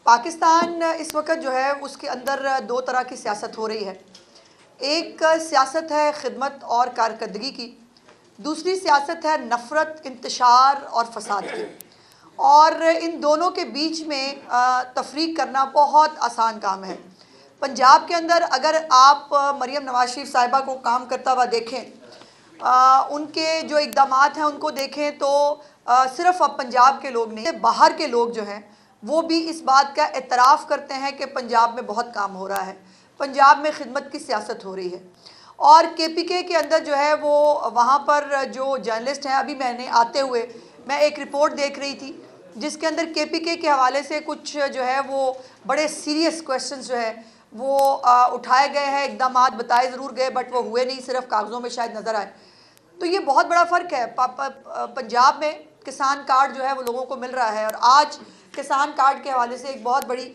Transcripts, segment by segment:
पाकिस्तान इस वक्त जो है उसके अंदर दो तरह की सियासत हो रही है। एक सियासत है खिदमत और कारकर्दगी की, दूसरी सियासत है नफ़रत, इंतशार और फसाद की। और इन दोनों के बीच में तफरीक करना बहुत आसान काम है। पंजाब के अंदर अगर आप मरीम नवाज शरीफ साहिबा को काम करता हुआ देखें, उनके जो इक़दामात हैं उनको देखें तो सिर्फ़ अब पंजाब के लोग नहीं, बाहर के लोग जो हैं वो भी इस बात का एतराफ़ करते हैं कि पंजाब में बहुत काम हो रहा है, पंजाब में खिदमत की सियासत हो रही है। और KPK के अंदर जो है वो वहाँ पर जो जर्नलिस्ट हैं, अभी मैंने आते हुए मैं एक रिपोर्ट देख रही थी जिसके अंदर KPK के हवाले से कुछ जो है वो बड़े सीरियस क्वेश्चंस जो है वो उठाए गए हैं, इक़दामात बताए ज़रूर गए बट वो हुए नहीं, सिर्फ कागज़ों में शायद नज़र आए। तो ये बहुत बड़ा फ़र्क है। पंजाब में किसान कार्ड जो है वो लोगों को मिल रहा है, और आज किसान कार्ड के हवाले से एक बहुत बड़ी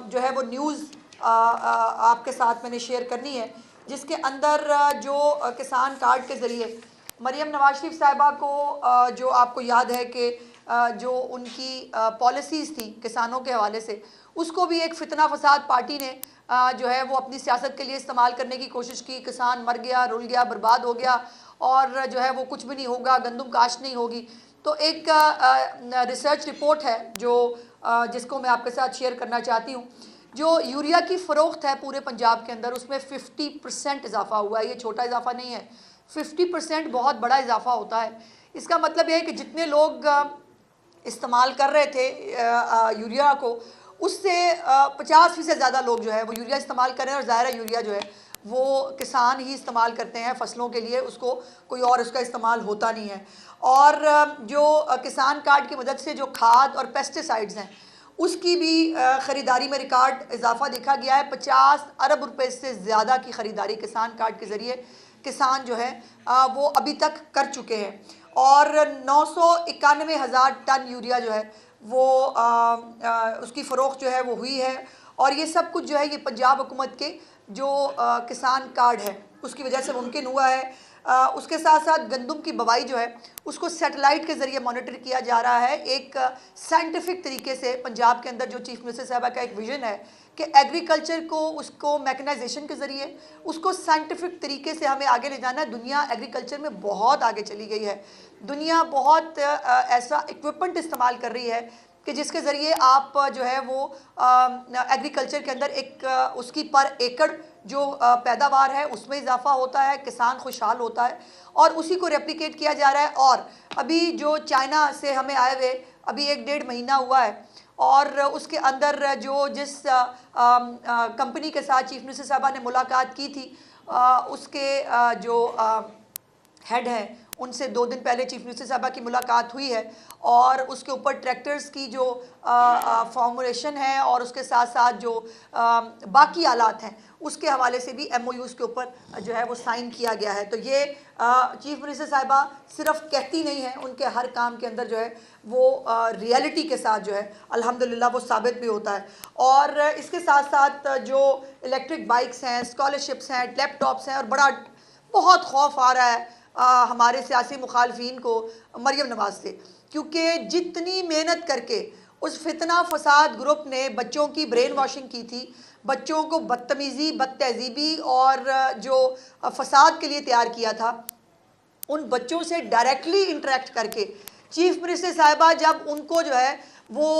जो है वो न्यूज़ आपके साथ मैंने शेयर करनी है, जिसके अंदर जो किसान कार्ड के ज़रिए मरीम नवाज शरीफ साहिबा को जो आपको याद है कि जो उनकी पॉलिसीज़ थी किसानों के हवाले से, उसको भी एक फितना फसाद पार्टी ने जो है वो अपनी सियासत के लिए इस्तेमाल करने की कोशिश की। किसान मर गया, रुल गया, बर्बाद हो गया और जो है वो कुछ भी नहीं होगा, गंदम काश्त नहीं होगी। तो एक रिसर्च रिपोर्ट है जो जिसको मैं आपके साथ शेयर करना चाहती हूँ। जो यूरिया की फ़रोख्त है पूरे पंजाब के अंदर, उसमें 50% इजाफा हुआ है। ये छोटा इजाफा नहीं है, 50% बहुत बड़ा इजाफा होता है। इसका मतलब यह है कि जितने लोग इस्तेमाल कर रहे थे यूरिया को, उससे 50% ज़्यादा लोग जो है वो यूरिया इस्तेमाल कर रहे हैं। और ज़ाहिर है यूरिया जो है वो किसान ही इस्तेमाल करते हैं फसलों के लिए, उसको कोई और उसका इस्तेमाल होता नहीं है। और जो किसान कार्ड की मदद से जो खाद और पेस्टिसाइड्स हैं उसकी भी ख़रीदारी में रिकॉर्ड इजाफा देखा गया है। 50 अरब रुपए से ज़्यादा की ख़रीदारी किसान कार्ड के ज़रिए किसान जो है वो अभी तक कर चुके हैं। और 991,000 टन यूरिया जो है वो उसकी फ़रोख्त जो है वो हुई है। और ये सब कुछ जो है ये पंजाब हुकूमत के जो किसान कार्ड है उसकी वजह से मुमकिन हुआ है। उसके साथ साथ गंदम की बवाई जो है उसको सैटेलाइट के ज़रिए मॉनिटर किया जा रहा है। एक साइंटिफिक तरीके से पंजाब के अंदर जो चीफ मिनिस्टर साहबा का एक विज़न है कि एग्रीकल्चर को, उसको मैकेनाइजेशन के ज़रिए, उसको साइंटिफिक तरीके से हमें आगे ले जाना है। दुनिया एग्रीकल्चर में बहुत आगे चली गई है, दुनिया बहुत ऐसा इक्विपमेंट इस्तेमाल कर रही है कि जिसके ज़रिए आप जो है वो एग्रीकल्चर के अंदर एक उसकी पर एकड़ जो पैदावार है उसमें इजाफा होता है, किसान खुशहाल होता है और उसी को रेप्लिकेट किया जा रहा है। और अभी जो चाइना से हमें आए हुए अभी 1-1.5 महीना हुआ है और उसके अंदर जो जिस कंपनी के साथ चीफ मिनिस्टर साहबा ने मुलाकात की थी, उसके जो हेड हैं उनसे 2 दिन पहले चीफ मिनिस्टर साहबा की मुलाकात हुई है। और उसके ऊपर ट्रैक्टर्स की जो फॉर्मुलेशन है और उसके साथ साथ जो बाकी आलात हैं उसके हवाले से भी MOUs के ऊपर जो है वो साइन किया गया है। तो ये चीफ मिनिस्टर साहिबा सिर्फ कहती नहीं है, उनके हर काम के अंदर जो है वो रियलिटी के साथ जो है अल्हम्दुलिल्लाह वो साबित भी होता है। और इसके साथ साथ जो इलेक्ट्रिक बाइक्स हैं, स्कॉलरशिप्स हैं, लैपटॉप्स हैं, और बड़ा बहुत खौफ आ रहा है हमारे सियासी मुखालफिन को मरीम नवाज से, क्योंकि जितनी मेहनत करके उस फितना फसाद ग्रुप ने बच्चों की ब्रेन वॉशिंग की थी, बच्चों को बदतमीज़ी, बदतहजीबी और जो फसाद के लिए तैयार किया था, उन बच्चों से डायरेक्टली इंटरेक्ट करके चीफ मिनिस्टर साहिबा जब उनको जो है वो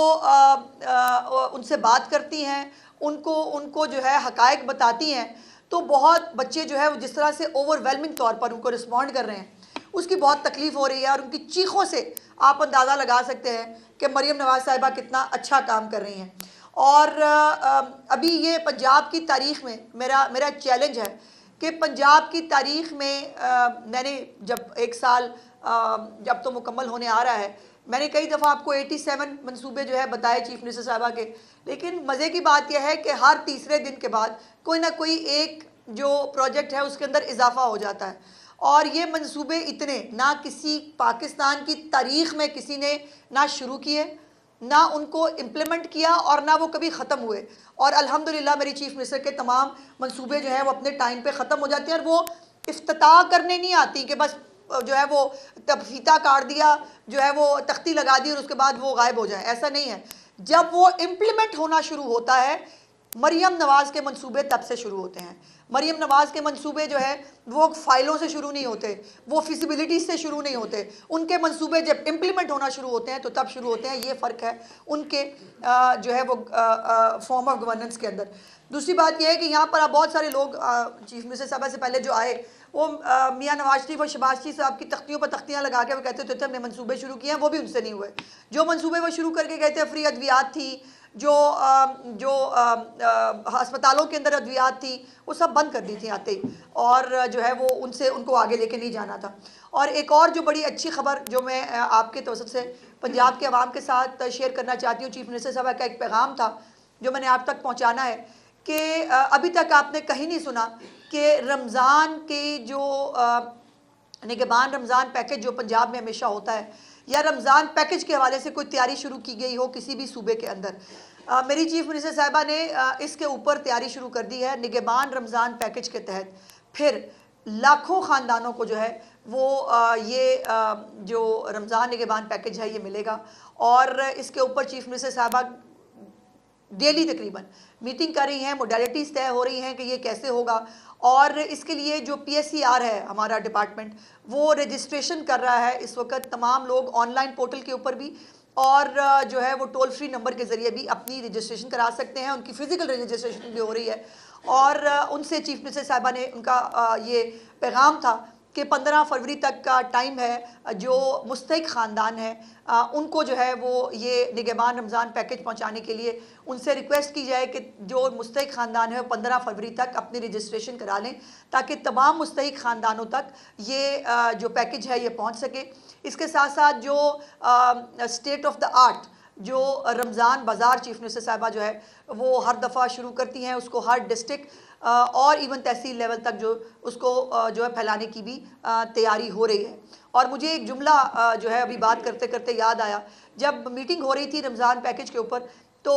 उनसे बात करती हैं, उनको जो है हकायक बताती हैं, तो बहुत बच्चे जो है वो जिस तरह से ओवरवेलमिंग तौर पर उनको रिस्पॉन्ड कर रहे हैं उसकी बहुत तकलीफ़ हो रही है। और उनकी चीखों से आप अंदाज़ा लगा सकते हैं कि मरीम नवाज साहिबा कितना अच्छा काम कर रही हैं। और अभी ये पंजाब की तारीख़ में मेरा चैलेंज है कि पंजाब की तारीख़ में मैंने जब 1 साल जब तो मुकम्मल होने आ रहा है, मैंने कई दफ़ा आपको 87 मंसूबे जो है बताए चीफ मिनिस्टर साहिबा के, लेकिन मज़े की बात यह है कि हर तीसरे दिन के बाद कोई ना कोई एक जो प्रोजेक्ट है उसके अंदर इजाफा हो जाता है। और ये मंसूबे इतने ना किसी पाकिस्तान की तारीख़ में किसी ने ना शुरू किए, ना उनको इम्प्लीमेंट किया और ना वो कभी ख़त्म हुए। और अल्हम्दुलिल्लाह मेरी चीफ मिनिस्टर के तमाम मंसूबे जो हैं वो अपने टाइम पे ख़त्म हो जाते हैं। और वो इफ्तिताह करने नहीं आती कि बस जो है वो तब फीता काट दिया, जो है वो तख्ती लगा दी और उसके बाद वो गायब हो जाए, ऐसा नहीं है। जब वो इम्प्लीमेंट होना शुरू होता है, मरियम नवाज़ के मंसूबे तब से शुरू होते हैं। मरियम नवाज़ के मंसूबे जो है वो फाइलों से शुरू नहीं होते, वो फिजिबिलिटी से शुरू नहीं होते। उनके मंसूबे जब इम्प्लीमेंट होना शुरू होते हैं तो तब शुरू होते हैं। ये फ़र्क है उनके जो है वो फॉर्म ऑफ गवर्नेंस के अंदर। दूसरी बात यह है कि यहाँ पर आप बहुत सारे लोग चीफ मिनिस्टर साहब से पहले जो आए वो मियाँ नवाज शरीफ और शहबाज शरीफ साहब की तख्तियों पर तख्तियाँ लगा के वो कहते थे हमने मंसूबे शुरू किए हैं, वो भी उनसे नहीं हुए। जो मंसूबे वो शुरू करके गए थे, फ्री अद्वियात थी, जो अस्पतालों के अंदर अद्वियात थी, वो सब बंद कर दी थी आते ही, और जो है वो उनको आगे लेके नहीं जाना था। और एक और जो बड़ी अच्छी खबर जो मैं आपके तवसत से पंजाब के अवाम के साथ शेयर करना चाहती हूँ, चीफ मिनिस्टर साहब का एक पैगाम था जो मैंने आप तक पहुँचाना है कि अभी तक आपने कहीं नहीं सुना कि रमज़ान के जो निगहबान रमज़ान पैकेज जो पंजाब में हमेशा होता है, या रमज़ान पैकेज के हवाले से कोई तैयारी शुरू की गई हो किसी भी सूबे के अंदर। मेरी चीफ मिनिस्टर साहिबा ने इसके ऊपर तैयारी शुरू कर दी है। निगहबान रमज़ान पैकेज के तहत फिर लाखों ख़ानदानों को जो है वो ये जो रमज़ान निगहबान पैकेज है ये मिलेगा। और इसके ऊपर चीफ मिनिस्टर साहिबा डेली तकरीबन मीटिंग कर रही हैं, मोडालिटीज़ तय हो रही हैं कि ये कैसे होगा। और इसके लिए जो PSCR है हमारा डिपार्टमेंट, वो रजिस्ट्रेशन कर रहा है इस वक्त। तमाम लोग ऑनलाइन पोर्टल के ऊपर भी और जो है वो टोल फ्री नंबर के ज़रिए भी अपनी रजिस्ट्रेशन करा सकते हैं। उनकी फ़िज़िकल रजिस्ट्रेशन भी हो रही है। और उनसे चीफ मिनिस्टर साहिबा ने उनका ये पैगाम था कि 15 फरवरी तक का टाइम है। जो मुस्तहिक ख़ानदान है उनको जो है वो ये निगहबान रमज़ान पैकेज पहुंचाने के लिए उनसे रिक्वेस्ट की जाए कि जो मुस्तहिक ख़ानदान है वो 15 फरवरी तक अपनी रजिस्ट्रेशन करा लें, ताकि तमाम मुस्तहिक ख़ानदानों तक ये जो पैकेज है ये पहुंच सके। इसके साथ साथ जो स्टेट ऑफ द आर्ट जो रमज़ान बाज़ार चीफ मिनिस्टर साहिबा जो है वो हर दफ़ा शुरू करती हैं, उसको हर डिस्ट्रिक्ट और इवन तहसील लेवल तक जो उसको जो है फैलाने की भी तैयारी हो रही है। और मुझे एक जुमला जो है अभी बात करते करते याद आया, जब मीटिंग हो रही थी रमज़ान पैकेज के ऊपर तो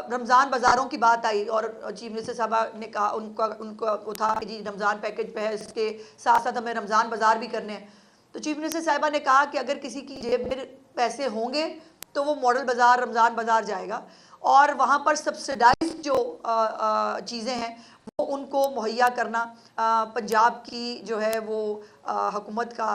रमज़ान बाज़ारों की बात आई और चीफ मिनिस्टर साहबा ने कहा उनको वो था कि जी रमज़ान पैकेज पे है, इसके साथ साथ हमें रमज़ान बाज़ार भी करने हैं। तो चीफ मिनिस्टर साहिबा ने कहा कि अगर किसी की जेब में पैसे होंगे तो वो मॉडल बाज़ार रमज़ान बाज़ार जाएगा और वहाँ पर सब्सिडाइज जो चीज़ें हैं वो उनको मुहैया करना पंजाब की जो है वो हुकूमत का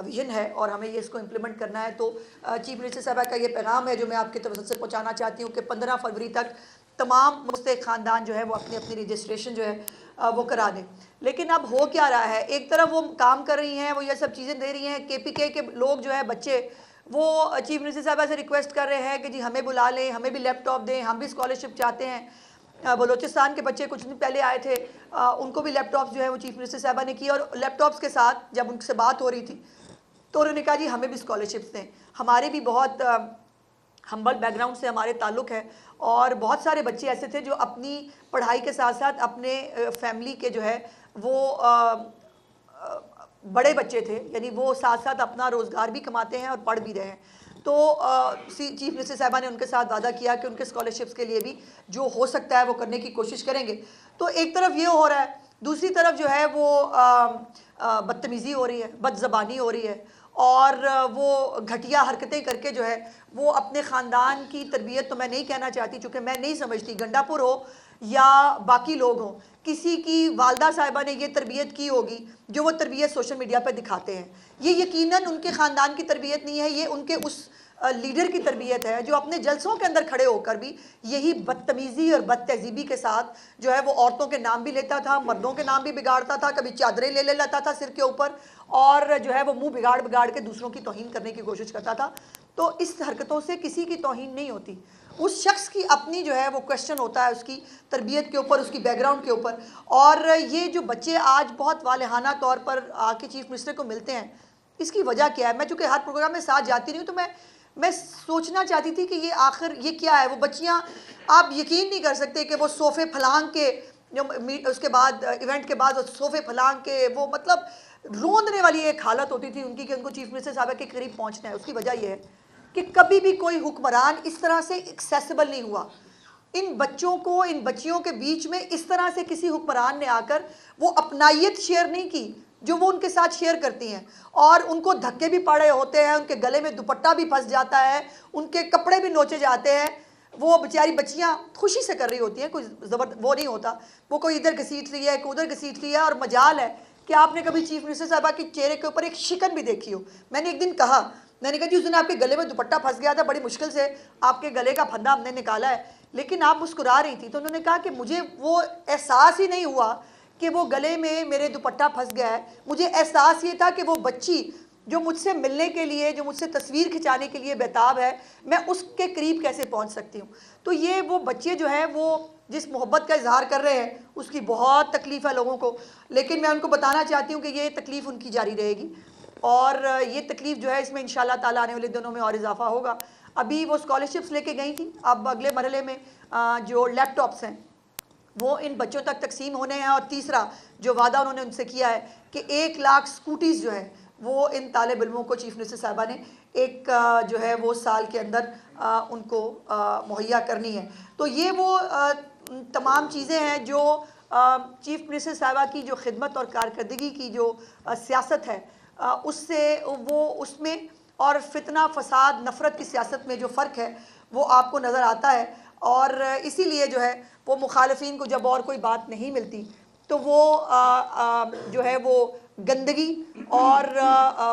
विजन है और हमें ये इसको इम्प्लीमेंट करना है। तो चीफ मिनिस्टर साहबा का ये पैगाम है जो मैं आपकी तरफ से पहुँचाना चाहती हूँ कि 15 फरवरी तक तमाम मुस्तहिक ख़ानदान जो है वो अपनी अपनी रजिस्ट्रेशन जो है वो करा दें। लेकिन अब हो क्या रहा है, एक तरफ वो काम कर रही हैं, वो ये सब चीज़ें दे रही हैं, KPK के लोग जो है बच्चे वो चीफ मिनिस्टर साहबा से रिक्वेस्ट कर रहे हैं कि जी हमें बुला लें, हमें भी लैपटॉप दें, हम भी स्कॉलरशिप चाहते हैं। बलूचिस्तान के बच्चे कुछ दिन पहले आए थे, उनको भी लैपटॉप्स जो है वो चीफ मिनिस्टर साहबा ने की और लैपटॉप्स के साथ जब उनसे बात हो रही थी तो उन्होंने कहा जी हमें भी स्कॉलरशिप्स दें। हमारे भी बहुत हम्बल बैकग्राउंड से हमारे ताल्लुक़ है और बहुत सारे बच्चे ऐसे थे जो अपनी पढ़ाई के साथ साथ अपने फैमिली के जो है वो बड़े बच्चे थे, यानी वो साथ साथ अपना रोज़गार भी कमाते हैं और पढ़ भी रहे हैं। तो चीफ मिनिस्टर साहबा ने उनके साथ वादा किया कि उनके स्कॉलरशिप्स के लिए भी जो हो सकता है वो करने की कोशिश करेंगे। तो एक तरफ ये हो रहा है, दूसरी तरफ जो है वो बदतमीज़ी हो रही है, बदज़बानी हो रही है और वो घटिया हरकतें करके जो है वो अपने ख़ानदान की तरबियत, तो मैं नहीं कहना चाहती चूँकि मैं नहीं समझती गंडापुर हो या बाकी लोग हों, किसी की वालदा साहिबा ने ये तरबियत की होगी जो वो तरबियत सोशल मीडिया पर दिखाते हैं। ये यकीनन उनके ख़ानदान की तरबियत नहीं है, ये उनके उस लीडर की तरबियत है जो अपने जलसों के अंदर खड़े होकर भी यही बदतमीज़ी और बदतहज़ीबी के साथ जो है वो औरतों के नाम भी लेता था, मर्दों के नाम भी बिगाड़ता था, कभी चादरें ले लेता था सिर के ऊपर और जो है वो मुंह बिगाड़ बिगाड़ के दूसरों की तौहीन करने की कोशिश करता था। तो इस हरकतों से किसी की तौहीन नहीं होती, उस शख्स की अपनी जो है वो क्वेश्चन होता है उसकी तरबियत के ऊपर, उसकी बैकग्राउंड के ऊपर। और ये जो बच्चे आज बहुत वालेहाना तौर पर आके चीफ मिनिस्टर को मिलते हैं, इसकी वजह क्या है? मैं चूँकि हर प्रोग्राम में साथ जाती रही हूँ तो मैं सोचना चाहती थी कि ये आखिर ये क्या है। वो बच्चियाँ, आप यकीन नहीं कर सकते कि वो सोफ़े फलांग के जो उसके बाद इवेंट के बाद वो सोफ़े फलांग के वो मतलब रोंदने वाली एक हालत होती थी उनकी कि उनको चीफ मिनिस्टर साहब के करीब पहुँचना है। उसकी वजह यह है कि कभी भी कोई हुक्मरान इस तरह से एक्सेसिबल नहीं हुआ। इन बच्चों को, इन बच्चियों के बीच में इस तरह से किसी हुक्मरान ने आकर वो अपनायत शेयर नहीं की जो वो उनके साथ शेयर करती हैं। और उनको धक्के भी पड़े होते हैं, उनके गले में दुपट्टा भी फंस जाता है, उनके कपड़े भी नोचे जाते हैं। वो बेचारी बच्चियाँ खुशी से कर रही होती हैं, कोई वो नहीं होता, वो कोई इधर घसीट रही है, कोई उधर घसीट रही है। और मजाल है कि आपने कभी चीफ मिनिस्टर साहबा के चेहरे के ऊपर एक शिकन भी देखी हो। मैंने एक दिन कहा, मैंने कहा जी उस दिन आपके गले में दुपट्टा फंस गया था, बड़ी मुश्किल से आपके गले का फंदा हमने निकाला है, लेकिन आप मुस्कुरा रही थी। तो उन्होंने कहा कि मुझे वो एहसास ही नहीं हुआ कि वो गले में मेरे दुपट्टा फंस गया है, मुझे एहसास ये था कि वो बच्ची जो मुझसे मिलने के लिए, जो मुझसे तस्वीर खिंचाने के लिए बेताब है, मैं उसके करीब कैसे पहुंच सकती हूँ। तो ये वो बच्चे जो हैं वो जिस मोहब्बत का इजहार कर रहे हैं उसकी बहुत तकलीफ़ है लोगों को, लेकिन मैं उनको बताना चाहती हूँ कि ये तकलीफ़ उनकी जारी रहेगी और ये तकलीफ़ जो है इसमें इंशाल्लाह ताला आने वाले दिनों में और इजाफा होगा। अभी वो स्कॉलरशिप्स लेके गई थी, अब अगले मरहले में जो लैपटॉप्स हैं वो इन बच्चों तक तकसीम होने हैं। और तीसरा जो वादा उन्होंने उनसे किया है कि 1 लाख स्कूटीज़ जो है वो इन तालिब इल्मों को चीफ मिनिस्टर साहबा ने एक जो है वो साल के अंदर उनको मुहैया करनी है। तो ये वो तमाम चीज़ें हैं जो चीफ मिनिस्टर साहबा की जो खिदमत और कारकर्दगी की जो सियासत है उससे वो उसमें और फितना फसाद नफ़रत की सियासत में जो फ़र्क है वो आपको नज़र आता है। और इसीलिए जो है वो मुखालफिन को जब और कोई बात नहीं मिलती तो वो जो है वो गंदगी और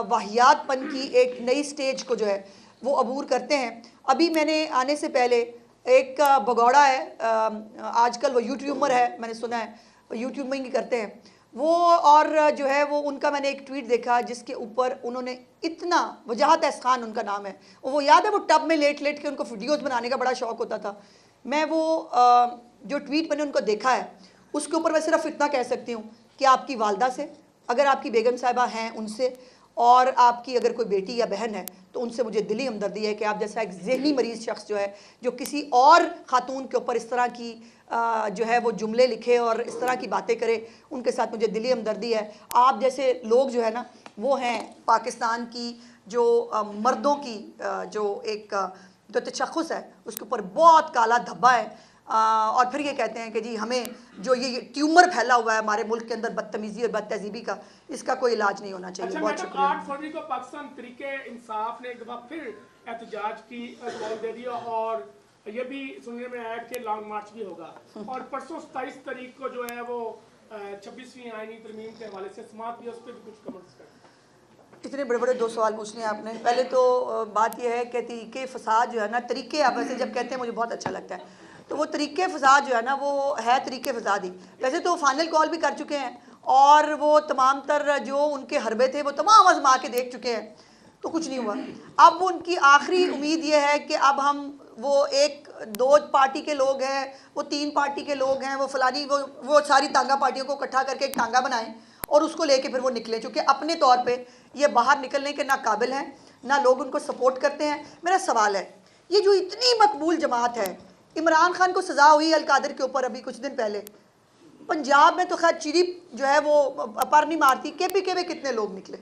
वाहियातपन की एक नई स्टेज को जो है वो अबूर करते हैं। अभी मैंने आने से पहले एक भगौड़ा है, आजकल वो यूट्यूबर है, मैंने सुना है यूट्यूबिंग करते हैं वो, और जो है वो उनका मैंने एक ट्वीट देखा जिसके ऊपर उन्होंने इतना, वजाहत एहसान उनका नाम है, वो याद है वो टब में लेट लेट के उनको वीडियोस बनाने का बड़ा शौक़ होता था। मैं वो जो ट्वीट मैंने उनको देखा है उसके ऊपर मैं सिर्फ इतना कह सकती हूँ कि आपकी वालदा से, अगर आपकी बेगम साहिबा हैं उनसे, और आपकी अगर कोई बेटी या बहन है तो उनसे मुझे दिली हमदर्दी है कि आप जैसा एक जहनी मरीज़ शख्स जो है जो किसी और ख़ातून के ऊपर इस तरह की जो है वो जुमले लिखे और इस तरह की बातें करे, उनके साथ मुझे दिली हमदर्दी है। आप जैसे लोग जो है ना वो हैं पाकिस्तान की जो मर्दों की जो एक जो तशख़्ख़ुस है उसके ऊपर बहुत काला धब्बा है। और फिर ये कहते हैं कि जी हमें जो ये ट्यूमर फैला हुआ है हमारे मुल्क के अंदर बदतमीज़ी और बदतहजीबी का, इसका कोई इलाज नहीं होना चाहिए। अच्छा, बहुत शुक्रिया। 8 फरवरी को पाकिस्तान तरीके इंसाफ ने एक दफ़ा फिर एहतजाज की कॉल दे दिया और ये भी सुनने में आया कि लॉन्ग मार्च भी होगा। और परसों 27 तारीख को जो है वो 26वीं आईनी तरमीम के हवाले से समाअत भी, उस पर भी कुछ कमेंट्स करें। इतने बड़े बड़े 2 सवाल पूछने हैं आपने। पहले तो बात यह है कि तरीके फ़साद जो है ना, तरीके आप वैसे जब कहते हैं मुझे बहुत अच्छा लगता है, तो वो तरीके फ़साद जो है ना वो है तरीके फ़साद ही। वैसे तो फाइनल कॉल भी कर चुके हैं और वो तमाम तर जो उनके हरबे थे वो तमाम आजमा के देख चुके हैं, तो कुछ नहीं हुआ। अब उनकी आखिरी उम्मीद ये है कि अब हम वो 1-2 पार्टी के लोग हैं, वो 3 पार्टी के लोग हैं, वो फलानी वो सारी तांगा पार्टियों को इकट्ठा करके एक तांगा बनाएं और उसको लेके फिर वो निकले, चूँकि अपने तौर पे ये बाहर निकलने के ना काबिल हैं, ना लोग उनको सपोर्ट करते हैं। मेरा सवाल है, ये जो इतनी मकबूल जमात है, इमरान खान को सज़ा हुई अलकादर के ऊपर अभी कुछ दिन पहले, पंजाब में तो खैर चिड़ी जो है वो पर नहीं मारती, KPK में कितने लोग निकले?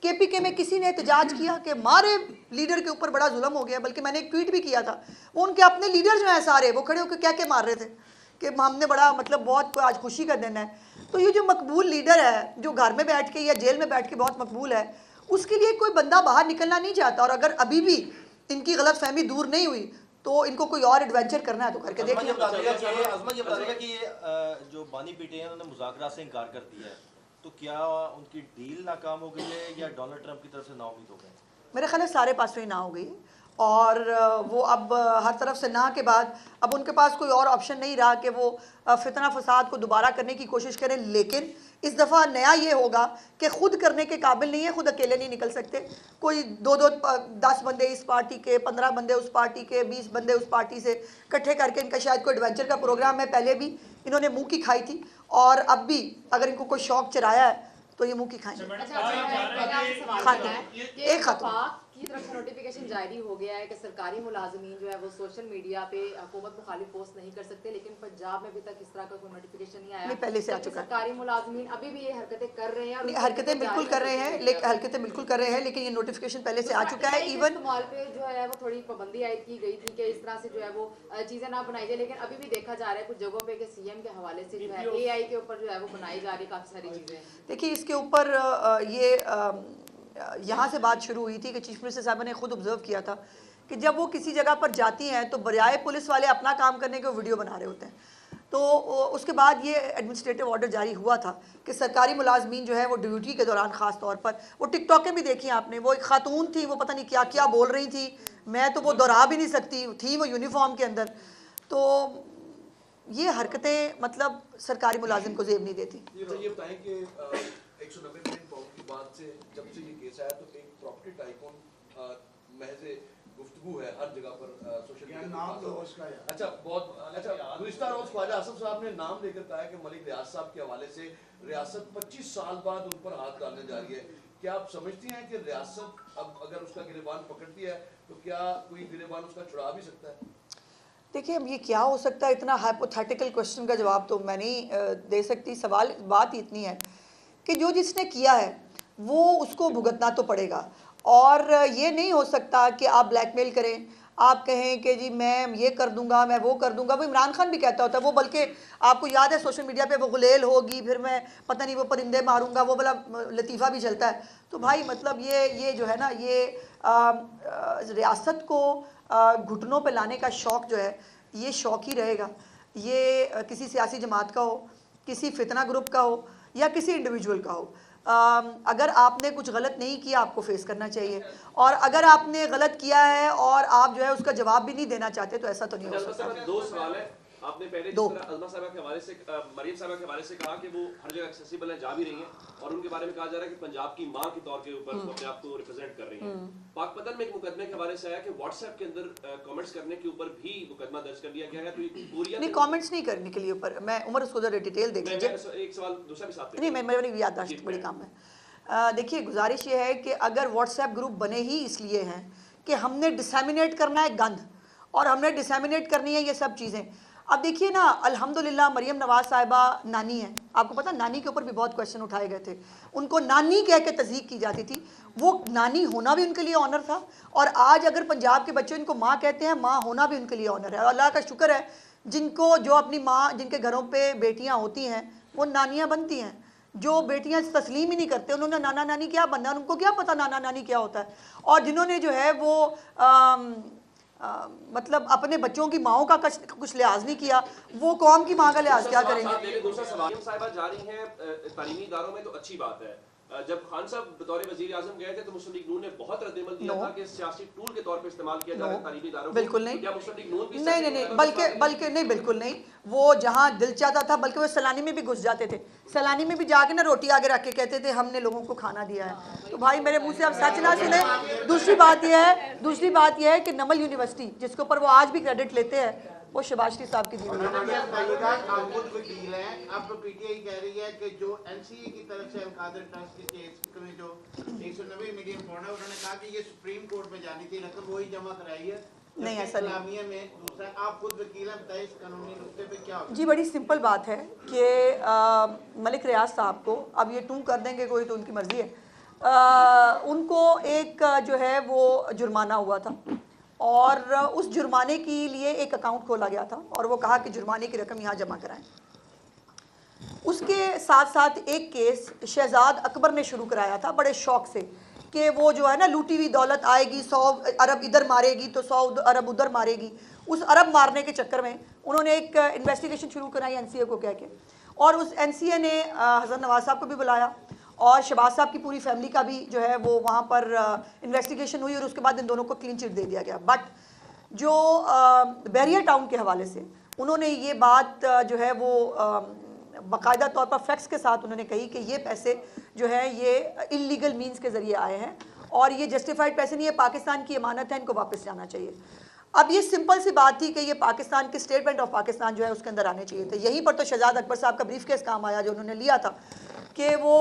KPK में किसी ने एहतजाज किया कि हमारे लीडर के ऊपर बड़ा जुल्म हो गया? बल्कि मैंने एक ट्वीट भी किया था, वो उनके अपने लीडर जो हैं सारे वो खड़े होकर क्या क्या मार रहे थे कि हमने बड़ा मतलब बहुत आज खुशी का दिन है। तो ये जो मकबूल लीडर है जो घर में बैठ के या जेल में बैठ के बहुत मकबूल है, उसके लिए कोई बंदा बाहर निकलना नहीं चाहता। और अगर अभी भी इनकी गलत फहमी दूर नहीं हुई तो इनको कोई और एडवेंचर करना है तो करके देखिए। अज़मा ये बता देगा कि जो बानी पीटे हैं उन्होंने मुज़ाकरा से इनकार कर दिया है, तो क्या उनकी डील नाकाम हो गई है या डोनाल्ड ट्रंप की तरफ से नाउम्मीद हो गए? मेरे ख्याल है सारे पासों ही ना हो गई और वो अब हर तरफ से ना के बाद अब उनके पास कोई और ऑप्शन नहीं रहा कि वो फितना फसाद को दोबारा करने की कोशिश करें। लेकिन इस दफ़ा नया ये होगा कि ख़ुद करने के काबिल नहीं है, ख़ुद अकेले नहीं निकल सकते। कोई 10 बंदे इस पार्टी के, 15 बंदे उस पार्टी के, 20 बंदे उस पार्टी से इकट्ठे करके इनका शायद कोई एडवेंचर का प्रोग्राम है। पहले भी इन्होंने मुँह की खाई थी और अब भी अगर इनको कोई शौक़ चराया है तो ये मुँह की खाएंगे। एक खातून की तरफ से नोटिफिकेशन जारी हो गया है कि सरकारी मुलाजमीन जो है वो सोशल मीडिया पे हुकूमत मुखालिफ पोस्ट नहीं कर सकते, लेकिन पंजाब में अभी तक इस तरह का कोई नोटिफिकेशन नहीं आया। नहीं, पहले से आ चुका है। सरकारी मुलाजमीन अभी भी ये हरकतें कर रहे हैं, हरकतें बिल्कुल कर रहे हैं, लेकिन हरकतें बिल्कुल कर रहे हैं, लेकिन ये नोटिफिकेशन पहले से आ चुका है। इवन इस्तेमाल पे जो है वो थोड़ी पाबंदी आयद की गई थी कि इस तरह से जो है वो चीजें ना बनाई जाए, लेकिन अभी भी देखा जा रहा है कुछ जगहों पे कि CM के हवाले से जो है AI के ऊपर जो है वो बनाई जा रही है काफी सारी चीजें। देखिए इसके ऊपर ये यहाँ से बात शुरू हुई थी कि चीफ मिनिस्टर साहब ने खुद ऑब्जर्व किया था कि जब वो किसी जगह पर जाती हैं तो बजाय पुलिस वाले अपना काम करने के वो वीडियो बना रहे होते हैं। तो उसके बाद ये एडमिनिस्ट्रेटिव ऑर्डर जारी हुआ था कि सरकारी मुलाजमीन जो है वो ड्यूटी के दौरान ख़ास तौर पर, वो टिकटॉकें भी देखी आपने, वो एक खातून थी, वो पता नहीं क्या क्या बोल रही थी, मैं तो वो दोहरा भी नहीं सकती थी, वो यूनिफॉर्म के अंदर। तो ये हरकतें मतलब सरकारी मुलाजिम को जेब नहीं देती। ये बताएं कि 190 मिलियन पाउंड की बात से जब से ये केस आया तो एक प्रॉपर्टी टाइकून महज गुफ्तगू है हर जगह पर सोशल मीडिया नाम लो उसका। अच्छा बहुत अच्छा, गुज़िश्ता रोज ख्वाजा आसिफ साहब ने नाम लेकर कहा कि मलिक रियाज साहब के हवाले से रियासत 25 साल बाद उन पर हाथ डालने जा रही है। क्या आप समझती हैं कि रियासत अब अगर उसका गिरबान पकड़ती है तो क्या कोई गिरबान उसका छुड़ा भी सकता है? देखिए, अब ये क्या हो सकता है, इतना हाइपोथेटिकल क्वेश्चन का जवाब तो मैं नहीं दे सकती। सवाल बात इतनी है कि जो जिसने किया है वो उसको भुगतना तो पड़ेगा, और ये नहीं हो सकता कि आप ब्लैकमेल करें, आप कहें कि जी मैं ये कर दूंगा, मैं वो कर दूंगा। वो इमरान खान भी कहता होता है, वो बल्कि आपको याद है सोशल मीडिया पे वो गुलेल होगी, फिर मैं पता नहीं वो परिंदे मारूंगा, वो वाला लतीफ़ा भी चलता है। तो भाई मतलब ये जो है ना, ये रियासत को घुटनों पे लाने का शौक़ जो है, ये शौक़ ही रहेगा। ये किसी सियासी जमात का हो, किसी फितना ग्रुप का हो, या किसी इंडिविजुअल का हो। अगर आपने कुछ गलत नहीं किया आपको फेस करना चाहिए, और अगर आपने गलत किया है और आप जो है उसका जवाब भी नहीं देना चाहते तो ऐसा तो नहीं हो सकता। दो सवाल है। आपने पहले जिस तरह अज़मा साहिबा के हवाले से, मरियम साहिबा के हवाले से कहा कि वो हर जगह एक्सेसिबल है, जा भी रही हैं, और उनके बारे में कहा जा रहा है कि पंजाब की मां के तौर के ऊपर वो अपने आप को रिप्रेजेंट कर रही हैं। पाकपतन में एक मुकदमे के हवाले से आया कि व्हाट्सएप के अंदर कमेंट्स करने के ऊपर भी मुकदमा दर्ज कर दिया गया है। तो ये पूरी नहीं, कमेंट्स नहीं करने के लिए ऊपर, मैं उमर उसको जरा डिटेल देख लीजिए। एक सवाल दूसरा भी साथ नहीं, मेरी याददाश्त बड़ी काम है। देखिए, गुजारिश ये है कि अगर व्हाट्सएप ग्रुप बने ही इसलिए हैं कि हमने डिसैमिनेट करना है गंद, और हमने डिसैमिनेट करनी है ये सब चीज़ें। अब देखिए ना, अल्हम्दुलिल्लाह मरियम नवाज साहिबा नानी है, आपको पता नानी के ऊपर भी बहुत क्वेश्चन उठाए गए थे, उनको नानी कह के तज़ीक की जाती थी, वो नानी होना भी उनके लिए ऑनर था। और आज अगर पंजाब के बच्चे इनको माँ कहते हैं, माँ होना भी उनके लिए ऑनर है। और अल्लाह का शुक्र है जिनको, जो अपनी माँ, जिनके घरों पे बेटियाँ होती हैं वो नानियाँ बनती हैं। जो बेटियां तस्लीम ही नहीं करते, उन्होंने नाना नानी क्या बनना, उनको क्या पता नाना नानी क्या होता है। और जिन्होंने जो है वो मतलब अपने बच्चों की माओं का कुछ लिहाज नहीं किया, वो कौम की माँ का लिहाज क्या करेंगे। दूसरा सवाल, साहिबा जा रही हैं तालीमी इदारों में तो अच्छी बात है। जब खान साहब बतौर वजीर आजम गए थे तो मुस्लिम लीग नून ने बहुत रद्दमल दिया था कि सियासी टूल के तौर पे इस्तेमाल किया जा रहा है तालीमी इदारों को। बिल्कुल नहीं, क्या मुस्लिम लीग नून भी नहीं, बल्कि नहीं, बिल्कुल नहीं। वो जहाँ दिल चाहता था, बल्कि वो सैलानी में भी घुस जाते थे, सैलानी में भी जाके ना रोटी आगे रख के कहते थे हमने लोगों को खाना दिया है। तो भाई मेरे मुंह से आप सच ना सुने। दूसरी बात यह है कि नमल यूनिवर्सिटी, जिसके ऊपर वो आज भी क्रेडिट लेते हैं, वो शहबाज शरीफ साहब की दी हुई है। अब पीटीआई कह रही है कि जो एनसीए की तरफ से अलकादर ट्रस्ट के केस में जो 190 मिलियन पाउंड है, उन्होंने कहा कि ये सुप्रीम कोर्ट में जानी थी, रकम वही जमा कराई है। नहीं, ऐसा नहीं में। दूसरा, आप खुद वकील हैं, बताइए इस कानूनी नुक्ते पे क्या होगा? जी, बड़ी सिंपल बात है कि मलिक रियाज साहब को, अब ये टू कर देंगे कोई तो उनकी मर्जी है, उनको एक जो है वो जुर्माना हुआ था, और उस जुर्माने के लिए एक अकाउंट खोला गया था, और वो कहा कि जुर्माने की रकम यहाँ जमा कराएं। उसके साथ साथ एक केस शहजाद अकबर ने शुरू कराया था बड़े शौक से, कि वो जो है ना लूटी हुई दौलत आएगी, 100 अरब इधर मारेगी तो 100 अरब उधर मारेगी। उस अरब मारने के चक्कर में उन्होंने एक इन्वेस्टिगेशन शुरू कराई एनसीए को कह के, और उस एनसीए ने हज़रत नवाज साहब को भी बुलाया, और शहबाज साहब की पूरी फैमिली का भी जो है वो वहाँ पर इन्वेस्टिगेशन हुई, और उसके बाद इन दोनों को क्लीन चिट दे दिया गया। बट जो बैरियर टाउन के हवाले से उन्होंने ये बात जो है वो बाकायदा तौर पर फैक्ट्स के साथ उन्होंने कही कि ये पैसे जो है ये इलीगल मीन्स के ज़रिए आए हैं, और ये जस्टिफाइड पैसे नहीं है, पाकिस्तान की अमानत है, इनको वापस जाना चाहिए। अब ये सिंपल सी बात थी कि ये पाकिस्तान के स्टेट बैंक ऑफ पाकिस्तान जो है उसके अंदर आने चाहिए थे। यहीं पर तो शहजाद अकबर साहब का ब्रीफ केस काम आया, जो उन्होंने लिया था कि वो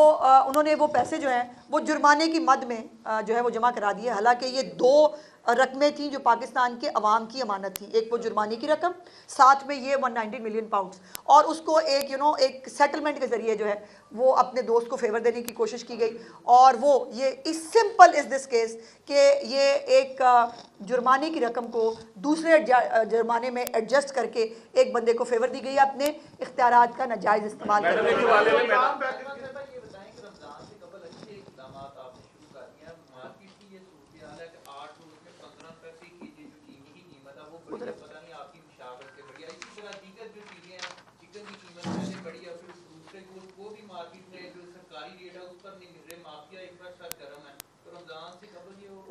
उन्होंने वो पैसे जो हैं वो जुर्माने की मद में जो है वो जमा करा दिए। हालांकि ये 2 रकमें थी जो पाकिस्तान के अवाम की अमानत थी, एक वो जुर्माने की रकम, साथ में ये 190 मिलियन पाउंड्स, और उसको एक एक सेटलमेंट के ज़रिए जो है वो अपने दोस्त को फेवर देने की कोशिश की गई। और वो ये इस सिंपल इज़ दिस केस कि ये एक जुर्माने की रकम को दूसरे जुर्माने में एडजस्ट करके एक बंदे को फेवर दी गई, अपने इख्तियारात का नाजायज़ इस्तेमाल करके।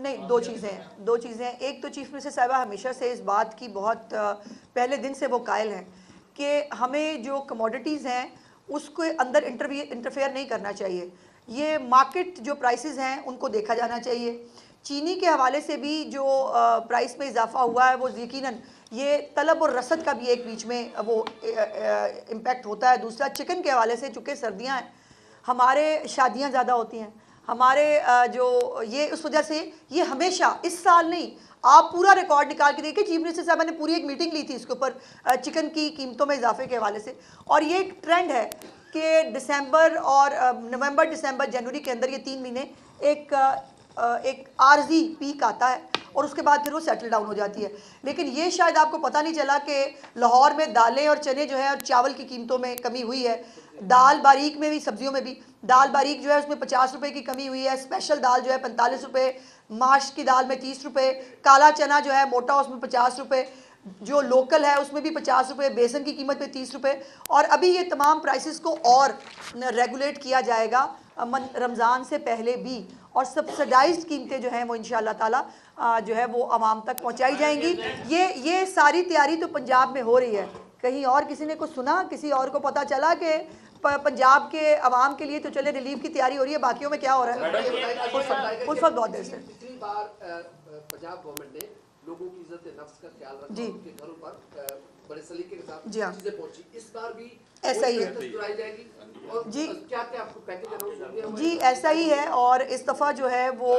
नहीं, दो चीज़ें हैं। एक तो चीफ मिनिस्टर साहिबा हमेशा से इस बात की बहुत पहले दिन से वो कायल हैं कि हमें जो कमोडिटीज़ हैं उसको अंदर इंटरफेयर नहीं करना चाहिए। ये मार्केट जो प्राइसेस हैं उनको देखा जाना चाहिए। चीनी के हवाले से भी जो प्राइस में इजाफा हुआ है वो यकीनन ये तलब और रसद का भी एक बीच में वो इम्पेक्ट होता है। दूसरा, चिकन के हवाले से चूँकि सर्दियाँ हैं, हमारे शादियाँ ज़्यादा होती हैं, हमारे जो ये उस वजह से ये हमेशा, इस साल नहीं, आप पूरा रिकॉर्ड निकाल के देखिए, चीफ मिनिस्टर साहब ने पूरी एक मीटिंग ली थी इसके ऊपर चिकन की कीमतों में इजाफे के हवाले से। और ये एक ट्रेंड है कि दिसंबर और नवंबर, दिसंबर, जनवरी के अंदर ये 3 महीने एक आर्जी पीक आता है और उसके बाद फिर वो सेटल डाउन हो जाती है। लेकिन ये शायद आपको पता नहीं चला कि लाहौर में दालें और चने जो है और चावल की कीमतों में कमी हुई है। दाल बारीक में भी, सब्जियों में भी दाल बारीक जो है उसमें 50 रुपये की कमी हुई है। स्पेशल दाल जो है 45 रुपये, माश की दाल में 30 रुपये, काला चना जो है मोटा उसमें 50 रुपये, जो लोकल है उसमें भी 50 रुपये, बेसन की कीमत में 30 रुपये। और अभी ये तमाम प्राइसेस को और रेगुलेट किया जाएगा रमज़ान से पहले भी, और सब्सिडाइज्ड कीमतें जो हैं वो इंशाअल्लाह ताला जो है वो आवाम तक पहुंचाई जाएंगी। ये सारी तैयारी तो पंजाब में हो रही है। कहीं और किसी ने कुछ सुना, किसी और को पता चला कि पंजाब के अवाम के लिए तो चले रिलीफ की तैयारी हो रही है, बाकियों में क्या हो रहा है? उस वक्त बहुत देर से पिछली बार पंजाब गवर्नमेंट ने लोगों की इज्जत नफ्स का ख्याल रखा, उनके घरों पर बड़े सलीके के साथ चीजें पहुंची। इस बार भी ऐसा ही है जी। क्या क्या आपको पैकेज अनाउंस कर दिया? जी ऐसा ही है, और इस दफ़ा जो है वो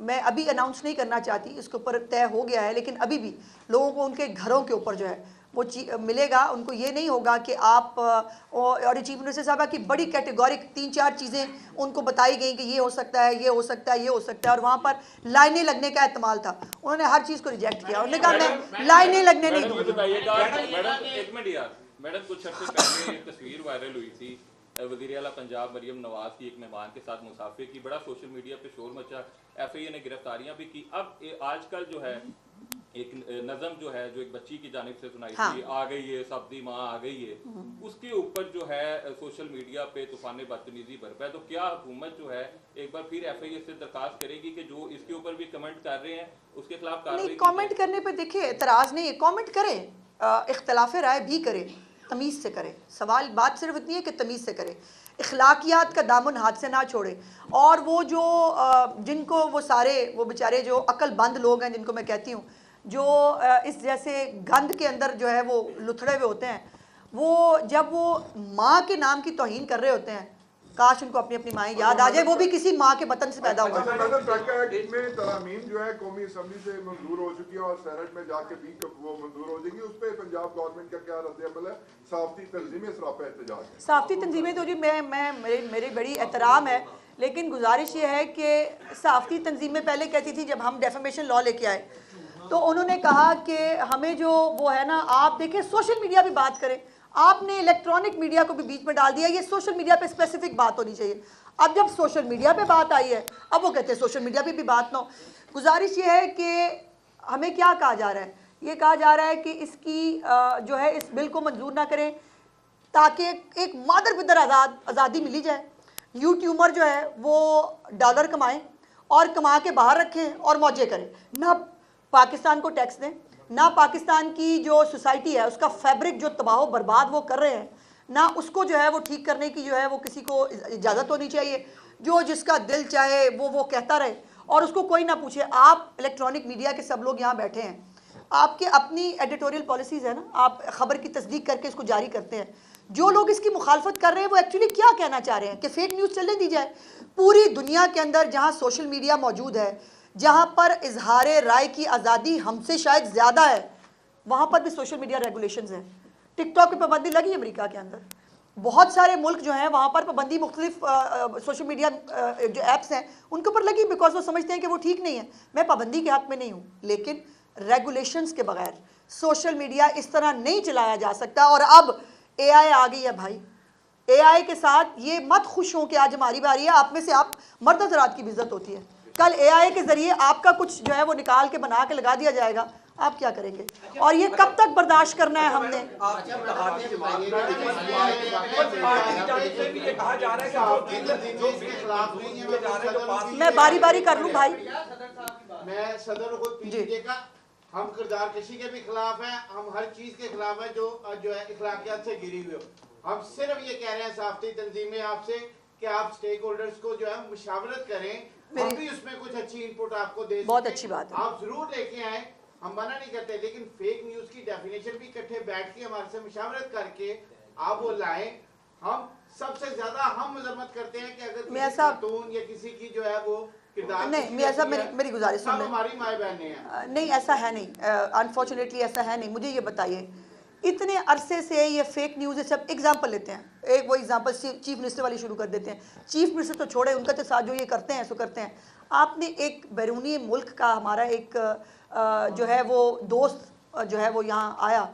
मैं अभी अनाउंस नहीं करना चाहती, इसके ऊपर तय हो गया है, लेकिन अभी भी लोगों को उनके घरों के ऊपर जो है वो मिलेगा। उनको ये नहीं होगा कि आप और चीफ मिनिस्टर साहबा की बड़ी कैटेगोरिक 3-4 चीज़ें उनको बताई गई कि ये हो सकता है, ये हो सकता है, ये हो सकता है, और वहाँ पर लाइनें लगने का एहतमाल था। उन्होंने हर चीज़ को रिजेक्ट किया। उन्होंने कहा मैं लाइनें लगने नहीं दूँगी। मैडम कुछ अर्से पहले एक तस्वीर वायरल हुई थी वज़ीर आला पंजाब मरियम नवाज की एक मेहमान के साथ मुसाफिर की, बड़ा सोशल मीडिया पे शोर मचा, FIA ने गिरफ्तारियां भी की। अब आजकल जो है एक नज़म जो है जो एक बच्ची की जानिब से सुनाई थी, आ गई है सब्जी माँ आ गई है, उसके ऊपर जो है सोशल मीडिया पे तूफान बदतमीजी बरपा है। तो क्या हुकूमत जो है एक बार फिर FIA से दरखास्त करेगी कि जो इसके ऊपर भी कमेंट कर रहे हैं उसके खिलाफ कार्रवाई? नहीं, कमेंट करने पे देखिए एतराज़ नहीं है, कमेंट करें, इख्तलाफ राय भी करें, तमीज़ से करें। सवाल बात सिर्फ इतनी है कि तमीज़ से करें, इखलाकियात का दामन हाथ से ना छोड़े। और वो जो जिनको वो सारे वो बेचारे जो अक्लमंद लोग हैं, जिनको मैं कहती हूँ, जो इस जैसे गंद के अंदर जो है वो लुथड़े हुए होते हैं, वो जब वो माँ के नाम की तौहीन कर रहे होते हैं, काश उनको अपनी अपनी माएँ याद आ जाए, वो भी किसी माँ के बतन से पैदा हुआ। में तरामीम जो है कौमी असम्बली से मंजूर हो चुकी है और सेनेट में जाके भी वो मंजूर हो जाएगी। उस पर पंजाब गवर्नमेंट का क्या रद्द-ए-अमल है? साफ़ी तंजीमें सरापा एहतजाज है। साफ़ी तंजीमें तो जी मेरी बड़ी एहतराम है, लेकिन गुजारिश ये है कि साफ़ी तंजीमें पहले कहती थी, जब हम डेफेमेशन लॉ लेके आए तो उन्होंने कहा कि हमें जो वो है ना, आप देखें सोशल मीडिया भी बात करें, आपने इलेक्ट्रॉनिक मीडिया को भी बीच में डाल दिया। ये सोशल मीडिया पे स्पेसिफिक बात होनी चाहिए। अब जब सोशल मीडिया पे बात आई है, अब वो कहते हैं सोशल मीडिया पे भी बात ना हो। गुजारिश ये है कि हमें क्या कहा जा रहा है, ये कहा जा रहा है कि इसकी जो है इस बिल को मंजूर ना करें ताकि एक मादर पिदर आज़ादी मिली जाए। यूट्यूबर जो है वो डॉलर कमाएं और कमा के बाहर रखें और मौजे करें, ना पाकिस्तान को टैक्स दें, ना पाकिस्तान की जो सोसाइटी है उसका फैब्रिक जो तबाह बर्बाद वो कर रहे हैं, ना उसको जो है वो ठीक करने की जो है वो किसी को इजाज़त होनी चाहिए। जो जिसका दिल चाहे वो कहता रहे और उसको कोई ना पूछे। आप इलेक्ट्रॉनिक मीडिया के सब लोग यहाँ बैठे हैं, आपके अपनी एडिटोरियल पॉलिसीज़ है ना, आप ख़बर की तस्दीक करके इसको जारी करते हैं। जो लोग इसकी मुखालफत कर रहे हैं वो एक्चुअली क्या कहना चाह रहे हैं कि फेक न्यूज़ चलने दी जाए। पूरी दुनिया के अंदर जहाँ सोशल मीडिया मौजूद है, जहाँ पर इजहार राय की आज़ादी हमसे शायद ज़्यादा है, वहाँ पर भी सोशल मीडिया रेगुलेशंस हैं। टिकटॉक पे पाबंदी लगी अमेरिका के अंदर, बहुत सारे मुल्क जो हैं वहाँ पर पाबंदी मुख्तलिफ सोशल मीडिया जो ऐप्स हैं उनके ऊपर लगी, बिकॉज वो समझते हैं कि वो ठीक नहीं है। मैं पाबंदी के हक़ में नहीं हूँ, लेकिन रेगुलेशंस के बगैर सोशल मीडिया इस तरह नहीं चलाया जा सकता। और अब AI आ गई है भाई, AI के साथ ये मत खुश हों कि आज हमारी बारी है। आप में से आप मर्द हज़रात की भी इज्जत होती है, कल AI के ज़रिए आपका कुछ जो है वो निकाल के बना के लगा दिया जाएगा, आप क्या करेंगे? और ये कब तक बर्दाश्त करना है हमने? मैं बारी बारी कर लूं भाई। मैं सदर खुद पीसीजे का, हम किरदार कशी के भी खिलाफ हैं, हम हर चीज के खिलाफ हैं जो है इखलाकियात से गिरी हुई हो। हम सिर्फ ये कह रहे हैं साफ्ती तंजीमें आपसे कि आप स्टेक होल्डर्स को जो है मुशावरत करें, हम भी उसमें कुछ अच्छी इनपुट आपको दे। बहुत अच्छी बात है, आप जरूर लेके आए, हम मना नहीं करते, लेकिन फेक न्यूज की डेफिनेशन भी इकट्ठे बैठ के हमारे से मुशावरत करके आप वो लाएं। हम सबसे ज्यादा हम मजम्मत करते हैं कि अगर किसी खातून या किसी की जो है वो नहीं, मियां साहब मेरी गुजारिश सुन, हमारी माए बहनें हैं। नहीं ऐसा है नहीं, अनफॉर्चुनेटली ऐसा है नहीं। मुझे ये बताइए, इतने अरसे से ये फेक न्यूज़ सब एग्जाम्पल लेते हैं, एक वो एग्जाम्पल चीफ मिनिस्टर वाली शुरू कर देते हैं। चीफ मिनिस्टर तो छोड़े, उनका तो साथ जो ये करते हैं सो करते हैं। आपने एक बैरूनी मुल्क का हमारा एक जो है वो दोस्त जो है वो यहाँ आया,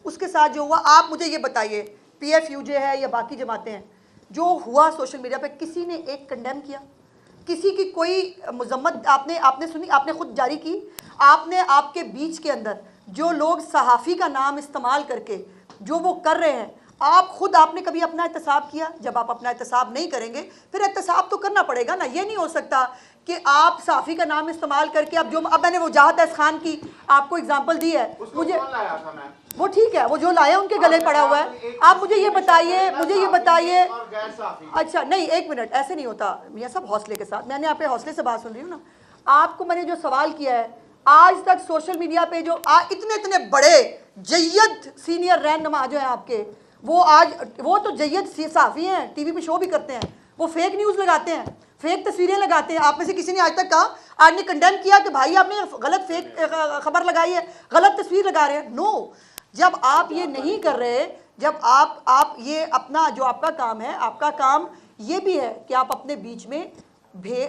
उसके साथ जो हुआ, आप मुझे ये बताइए, PFUJ है या बाकी जमातें हैं, जो हुआ सोशल मीडिया पे किसी ने एक कंडेम किया? किसी की कोई मजम्मत आपने सुनी? आपने खुद जारी की? आपने आपके बीच के अंदर जो लोग सहाफ़ी का नाम इस्तेमाल करके जो वो कर रहे हैं, आप खुद आपने कभी अपना एहतसाब किया? जब आप अपना एहतसाब नहीं करेंगे फिर एहतसाब तो करना पड़ेगा ना। ये नहीं हो सकता कि आप सहाफ़ी का नाम इस्तेमाल करके अब मैंने वो जहाद अहस खान की आपको एग्जांपल दी है, मुझे वो ठीक है, वो जो लाया उनके गले पड़ा हुआ है। आप मुझे ये बताइए अच्छा नहीं, एक मिनट, ऐसे नहीं होता मियां साहब, हौसले के साथ, मैंने आपके हौसले से बात सुन रही हूँ ना। आपको मैंने जो सवाल किया है, आज तक सोशल मीडिया पे जो इतने बड़े जय्यद सीनियर रहनुमा जो हैं आपके, वो तो जय्यद सहाफ़ी हैं, टीवी पे शो भी करते हैं, वो फेक न्यूज़ लगाते हैं, फेक तस्वीरें लगाते हैं। आप में से किसी ने आज तक कहा, आज ने कंडेम किया कि भाई आपने गलत फेक खबर लगाई है, गलत तस्वीर लगा रहे हैं? नो, जब आप ये नहीं कर रहे, जब आप ये अपना जो आपका काम है, आपका काम ये भी है कि आप अपने बीच में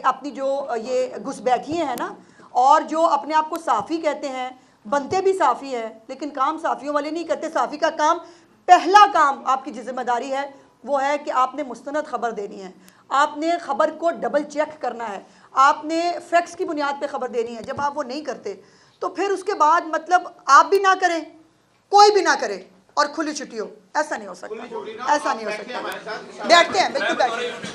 अपनी जो ये घुसपैठियाँ हैं ना, और जो अपने आप को साफ़ी कहते हैं, बनते भी साफ़ी हैं लेकिन काम साफ़ियों वाले नहीं करते। साफ़ी का काम, पहला काम आपकी जिम्मेदारी है वो है कि आपने मुस्तनद खबर देनी है, आपने खबर को डबल चेक करना है, आपने फैक्ट्स की बुनियाद पे खबर देनी है। जब आप वो नहीं करते तो फिर उसके बाद मतलब आप भी ना करें, कोई भी ना करे और खुली छुट्टी हो, ऐसा नहीं हो सकता, ऐसा नहीं हो सकता। बैठते हैं, बिल्कुल बैठते हैं।